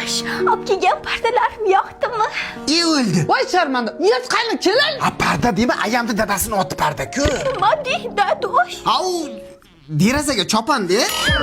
Dadosh, olib kelgan pardalarim yoqdimi? O'ldi. Voy sharmanda, uyat qayni kelin. Parda deymi, ayamni dadasini otdi parda-ku. Nima deydi dadosh? Au, derazaga chopandi.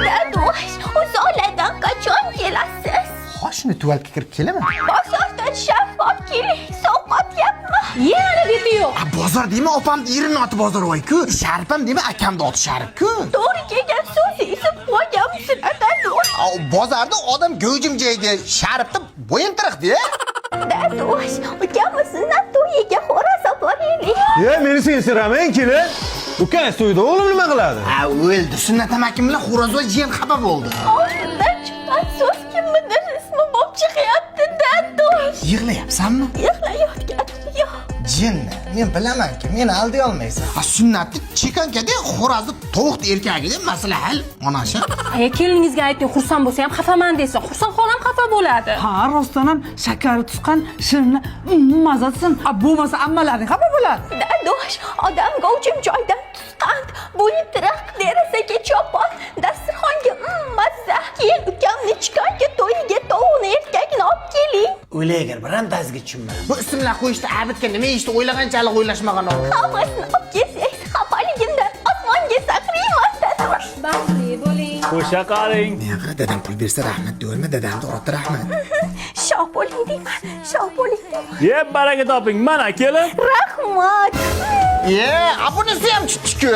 Dadosh, uzoqlardan qachon kelasiz? Qoshini tuvalga kirib kelaman. Bozordan shaffof keling, sovqotyapmi? Yana video. Bozor deymi, opamni yerini otib bozor voy-ku. Sharpam deymi, akamni oti Sharif-ku. To'g'ri kelgan so'zingizni qo'yamsiz, dadosh. Bozorda odam go'jim joyga Sharifni bo'yintiraqdi. Dadosh, ukamizni to'yiga xo'roz olib boraylik. Meni sensiramang kelin. Ukang to'yda o'g'lim nima qiladi? O'ldi. Sunnat amakim bilan xo'roz va jiyan xafa bo'ldi. Og'zimdan chiqqan so'z kimnidir ismi bo'lib chiqyapti, dadosh. Yig'layapsanmi? Yig'layotganim yo'q. Jinni, men bilamanki, meni alday olmaysan. Sunnatni chekankada xo'rozni tovuqni erkagida masala hal, onasi. Aya keliningizga ayting, xursand bo'lsa ham xafaman desa, xursand xolam xafa bo'ladi. Ha, rostdan ham shakari tuqqan shirinni mazasin. Bo'lmasa ammalaring xafa bo'ladi. Dadosh, odam g'ovjim joydan tuqqan, bo'yintiroq derazaga chopon, dasturxonga mazza. Keyin ukamni chiqarga to'yiga tovuqni erkakni olib keling. O'ylaygar, birantasiga tushunma. Bu ismlar qo'yishda abidga nima ishni o'ylaganchalik o'ylashmagan ol. Hammasini olib kelsangiz, xafaligimdan osmonga sakrayman, dadosh. Baxtli bo'ling. Qo'sha qaring. Nega dadam pul bersa rahmat deyolma, dadamni oti rahmat. Shov bo'ling deyman, shov bo'ling deyman. Yeb baraka toping. Mana kelin. Rahmat. Abunisi ham chiqdi-ku.